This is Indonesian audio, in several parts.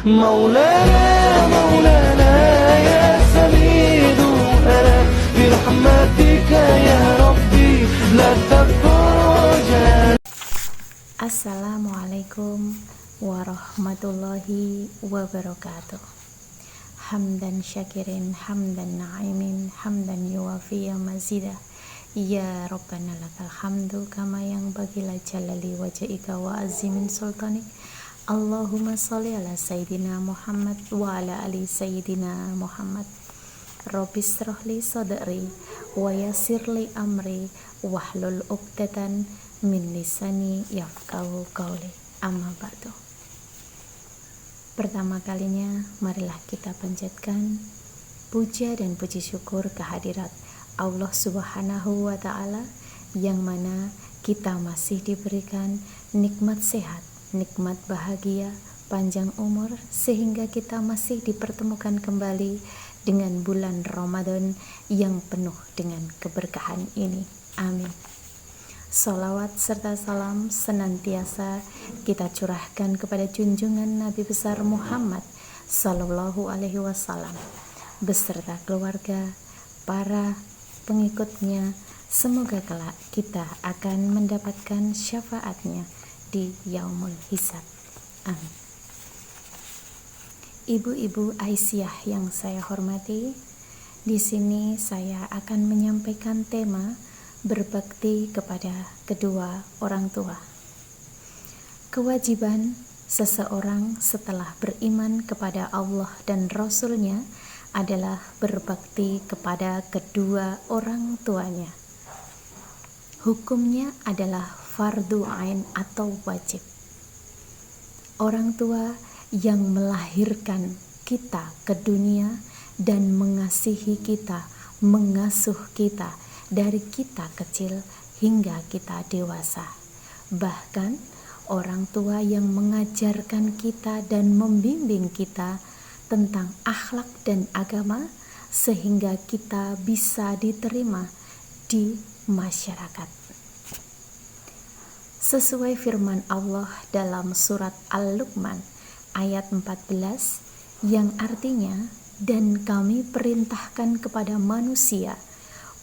مولانا مولانا يا سميد أنا برحمتك يا ربي لا تفرجنا. Assalamualaikum warahmatullahi wabarakatuh. Hamdan syakirin, hamdan na'imin, hamdan yuwafi mazidah. Ya Rabbana lakal hamdu kama yang bagila jalali wajhika wa azimin sultanik. Allahumma sholli ala sayyidina Muhammad wa ala ali sayyidina Muhammad. Rabbi shrah li sadri wa yassir li amri wahlul 'uqdatan min lisani yafqahu qawli. Amma ba'du. Pertama kalinya marilah kita panjatkan puja dan puji syukur kehadirat Allah Subhanahu wa ta'ala, yang mana kita masih diberikan nikmat sehat, nikmat bahagia, panjang umur, sehingga kita masih dipertemukan kembali dengan bulan Ramadan yang penuh dengan keberkahan ini. Amin. Salawat serta salam senantiasa kita curahkan kepada junjungan Nabi besar Muhammad Sallallahu Alaihi Wasallam beserta keluarga, para pengikutnya. Semoga kelak kita akan mendapatkan syafaatnya di yaumul hisab. Amin. Ibu-ibu Aisyah yang saya hormati, di sini saya akan menyampaikan tema berbakti kepada kedua orang tua. Kewajiban seseorang setelah beriman kepada Allah dan Rasul-Nya adalah berbakti kepada kedua orang tuanya. Hukumnya adalah fardu ain atau wajib. Orang tua yang melahirkan kita ke dunia dan mengasihi kita, mengasuh kita dari kita kecil hingga kita dewasa. Bahkan orang tua yang mengajarkan kita dan membimbing kita tentang akhlak dan agama sehingga kita bisa diterima di masyarakat. Sesuai firman Allah dalam surat Al-Luqman ayat 14 yang artinya, dan kami perintahkan kepada manusia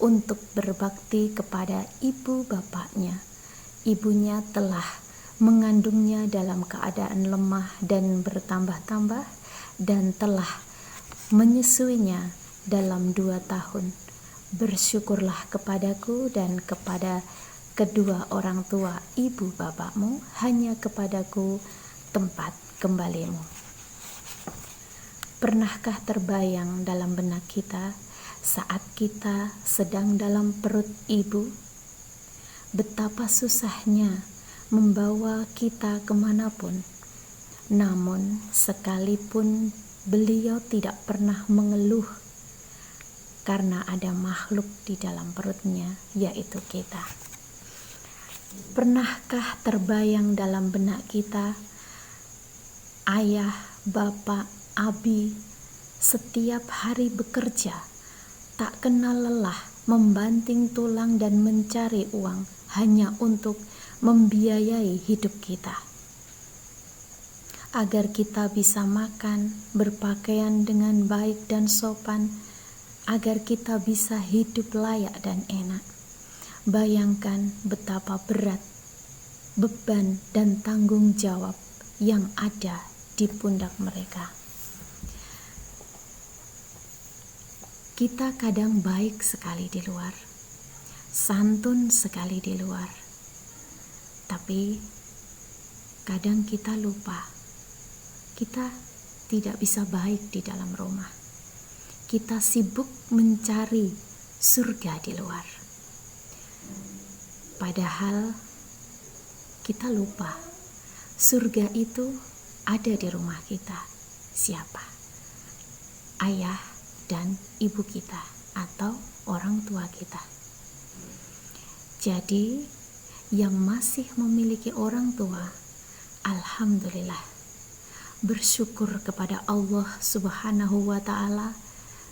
untuk berbakti kepada ibu bapaknya. Ibunya telah mengandungnya dalam keadaan lemah dan bertambah-tambah, dan telah menyusuinya dalam 2 tahun. Bersyukurlah kepadaku dan kepada kedua orang tua ibu bapakmu, hanya kepadaku tempat kembalimu. Pernahkah terbayang dalam benak kita saat kita sedang dalam perut ibu, betapa susahnya membawa kita kemanapun? Namun sekalipun beliau tidak pernah mengeluh karena ada makhluk di dalam perutnya, yaitu kita. Pernahkah terbayang dalam benak kita ayah, bapak, abi setiap hari bekerja, tak kenal lelah, membanting tulang dan mencari uang hanya untuk membiayai hidup kita, agar kita bisa makan, berpakaian dengan baik dan sopan, agar kita bisa hidup layak dan enak. Bayangkan betapa berat beban dan tanggung jawab yang ada di pundak mereka. Kita kadang baik sekali di luar, santun sekali di luar, tapi kadang kita lupa. Kita tidak bisa baik di dalam rumah. Kita sibuk mencari surga di luar. Padahal kita lupa surga itu ada di rumah kita. Siapa? Ayah dan ibu kita atau orang tua kita. Jadi yang masih memiliki orang tua, alhamdulillah, bersyukur kepada Allah Subhanahu wa ta'ala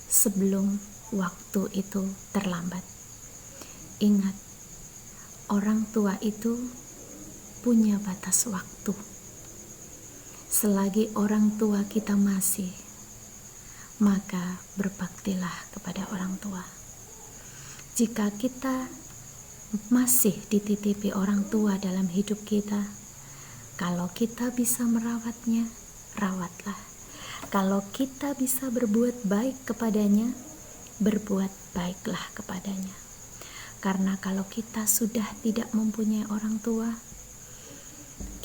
sebelum waktu itu terlambat. Ingat, orang tua itu punya batas waktu. selagi orang tua kita masih, maka berbaktilah kepada orang tua. Jika kita masih dititipi orang tua dalam hidup kita, kalau kita bisa merawatnya, rawatlah. Kalau kita bisa berbuat baik kepadanya, berbuat baiklah kepadanya. Karena kalau kita sudah tidak mempunyai orang tua,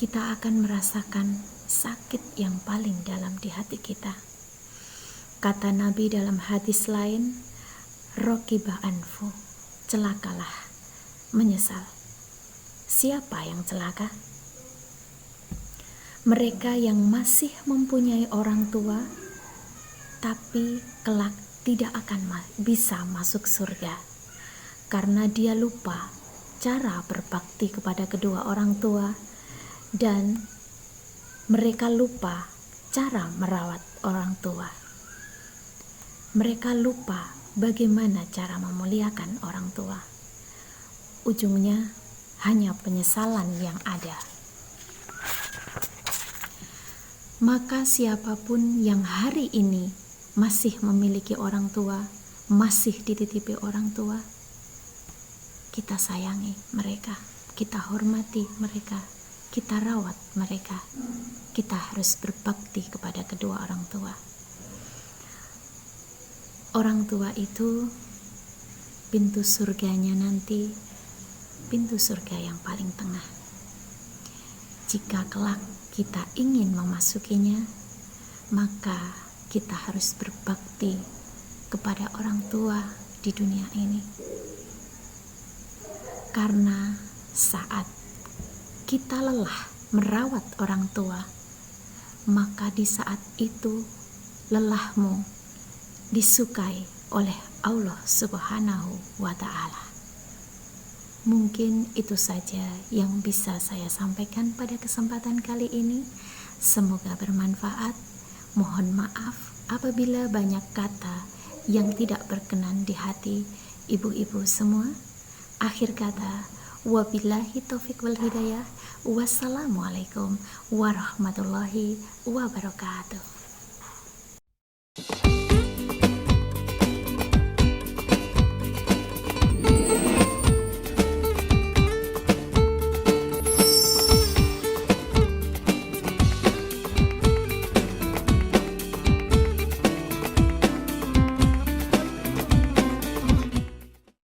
kita akan merasakan sakit yang paling dalam di hati kita. Kata Nabi dalam hadis lain, Rokiba anfu, celakalah, menyesal. Siapa yang celaka? Mereka yang masih mempunyai orang tua, tapi kelak tidak akan bisa masuk surga, karena dia lupa cara berbakti kepada kedua orang tua, dan mereka lupa cara merawat orang tua. Mereka lupa bagaimana cara memuliakan orang tua. Ujungnya hanya penyesalan yang ada. Maka siapapun yang hari ini masih memiliki orang tua, masih dititipi orang tua, kita sayangi mereka, kita hormati mereka, kita rawat mereka. Kita harus berbakti kepada kedua orang tua. Orang tua itu pintu surganya nanti, pintu surga yang paling tengah. Jika kelak kita ingin memasukinya, maka kita harus berbakti kepada orang tua di dunia ini. Karena saat kita lelah merawat orang tua, maka di saat itu lelahmu disukai oleh Allah Subhanahu wa Ta'ala. Mungkin itu saja yang bisa saya sampaikan pada kesempatan kali ini. Semoga bermanfaat. Mohon maaf apabila banyak kata yang tidak berkenan di hati ibu-ibu semua. Akhir kata, wabillahi taufiq wal hidayah. Wassalamualaikum warahmatullahi wabarakatuh.